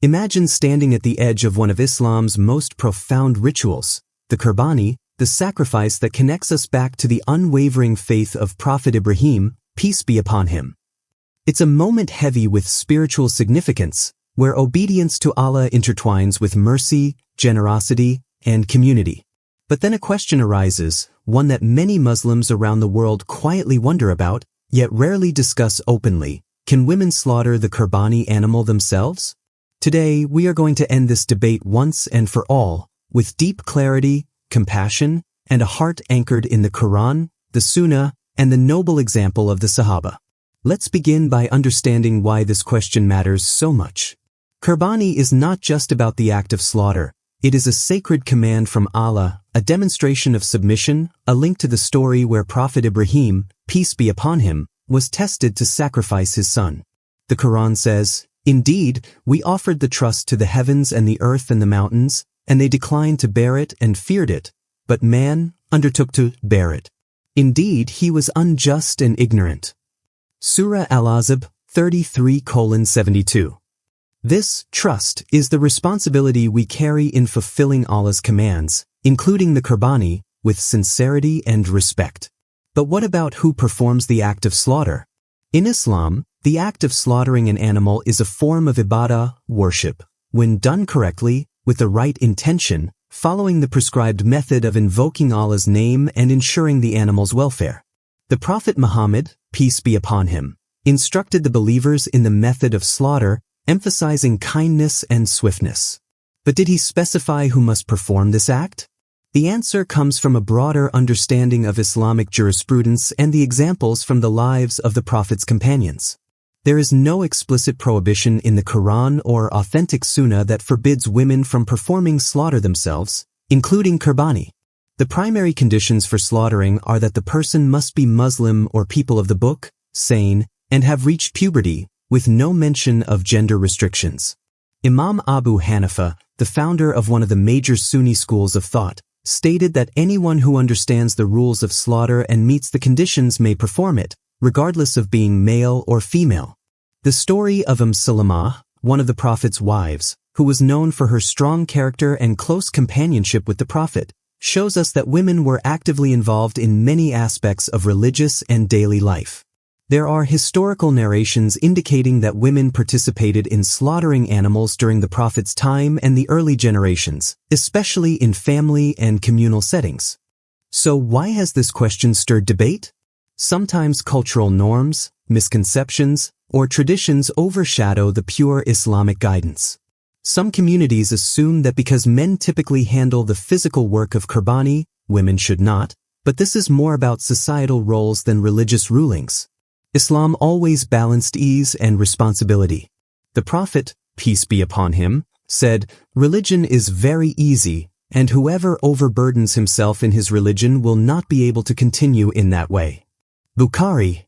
Imagine standing at the edge of one of Islam's most profound rituals, the Qurbani, the sacrifice that connects us back to the unwavering faith of Prophet Ibrahim, peace be upon him. It's a moment heavy with spiritual significance, where obedience to Allah intertwines with mercy, generosity, and community. But then a question arises, one that many Muslims around the world quietly wonder about, yet rarely discuss openly. Can women slaughter the Qurbani animal themselves? Today, we are going to end this debate once and for all, with deep clarity, compassion, and a heart anchored in the Quran, the Sunnah, and the noble example of the Sahaba. Let's begin by understanding why this question matters so much. Qurbani is not just about the act of slaughter. It is a sacred command from Allah, a demonstration of submission, a link to the story where Prophet Ibrahim, peace be upon him, was tested to sacrifice his son. The Quran says, "Indeed, we offered the trust to the heavens and the earth and the mountains, and they declined to bear it and feared it, but man undertook to bear it. Indeed, he was unjust and ignorant." Surah Al-Ahzab 33:72. This trust is the responsibility we carry in fulfilling Allah's commands, including the Qurbani, with sincerity and respect. But what about who performs the act of slaughter? In Islam, the act of slaughtering an animal is a form of ibadah, worship. When done correctly, with the right intention, following the prescribed method of invoking Allah's name and ensuring the animal's welfare. The Prophet Muhammad, peace be upon him, instructed the believers in the method of slaughter, emphasizing kindness and swiftness. But did he specify who must perform this act? The answer comes from a broader understanding of Islamic jurisprudence and the examples from the lives of the Prophet's companions. There is no explicit prohibition in the Quran or authentic Sunnah that forbids women from performing slaughter themselves, including Qurbani. The primary conditions for slaughtering are that the person must be Muslim or people of the book, sane, and have reached puberty, with no mention of gender restrictions. Imam Abu Hanifa, the founder of one of the major Sunni schools of thought, stated that anyone who understands the rules of slaughter and meets the conditions may perform it, regardless of being male or female. The story of Salamah, one of the Prophet's wives, who was known for her strong character and close companionship with the Prophet, shows us that women were actively involved in many aspects of religious and daily life. There are historical narrations indicating that women participated in slaughtering animals during the Prophet's time and the early generations, especially in family and communal settings. So why has this question stirred debate? Sometimes cultural norms, misconceptions, or traditions overshadow the pure Islamic guidance. Some communities assume that because men typically handle the physical work of Qurbani, women should not, but this is more about societal roles than religious rulings. Islam always balanced ease and responsibility. The Prophet, peace be upon him, said, "Religion is very easy, and whoever overburdens himself in his religion will not be able to continue in that way." Bukhari.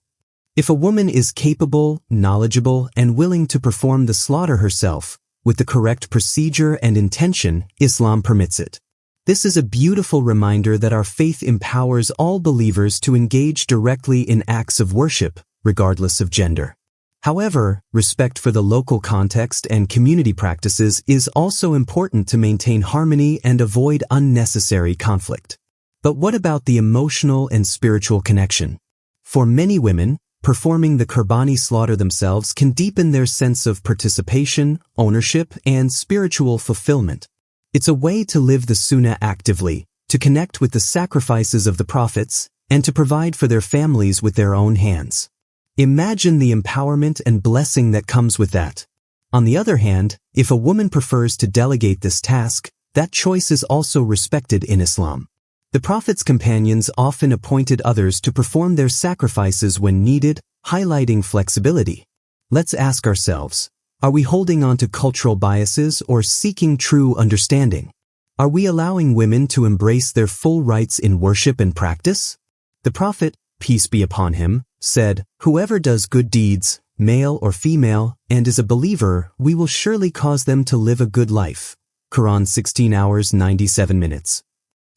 If a woman is capable, knowledgeable, and willing to perform the slaughter herself, with the correct procedure and intention, Islam permits it. This is a beautiful reminder that our faith empowers all believers to engage directly in acts of worship, regardless of gender. However, respect for the local context and community practices is also important to maintain harmony and avoid unnecessary conflict. But what about the emotional and spiritual connection? For many women, performing the Qurbani slaughter themselves can deepen their sense of participation, ownership, and spiritual fulfillment. It's a way to live the Sunnah actively, to connect with the sacrifices of the prophets, and to provide for their families with their own hands. Imagine the empowerment and blessing that comes with that. On the other hand, if a woman prefers to delegate this task, that choice is also respected in Islam. The Prophet's companions often appointed others to perform their sacrifices when needed, highlighting flexibility. Let's ask ourselves, are we holding on to cultural biases or seeking true understanding? Are we allowing women to embrace their full rights in worship and practice? The Prophet, peace be upon him, said, "Whoever does good deeds, male or female, and is a believer, we will surely cause them to live a good life." Quran 16 hours 97 minutes.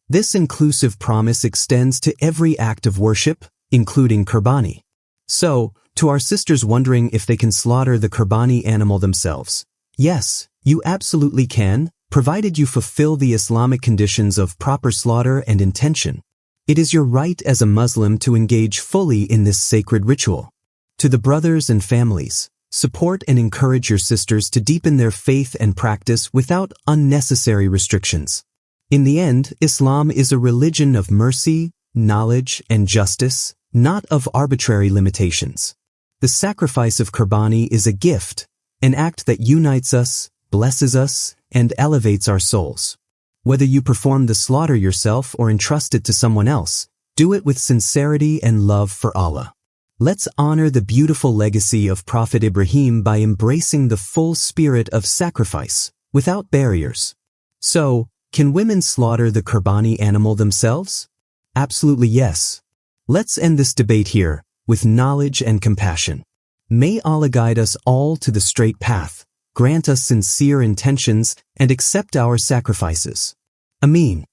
This inclusive promise extends to every act of worship, including Qurbani. So, to our sisters wondering if they can slaughter the Qurbani animal themselves, yes, You absolutely can, provided you fulfill the Islamic conditions of proper slaughter and intention. It is your right as a Muslim to engage fully in this sacred ritual. To the brothers and families, support and encourage your sisters to deepen their faith and practice without unnecessary restrictions. In the end, Islam is a religion of mercy, knowledge, and justice, not of arbitrary limitations. The sacrifice of Qurbani is a gift, an act that unites us, blesses us, and elevates our souls. Whether you perform the slaughter yourself or entrust it to someone else, do it with sincerity and love for Allah. Let's honor the beautiful legacy of Prophet Ibrahim by embracing the full spirit of sacrifice, without barriers. So, can women slaughter the Qurbani animal themselves? Absolutely yes. Let's end this debate here, with knowledge and compassion. May Allah guide us all to the straight path, grant us sincere intentions, and accept our sacrifices. Ameen.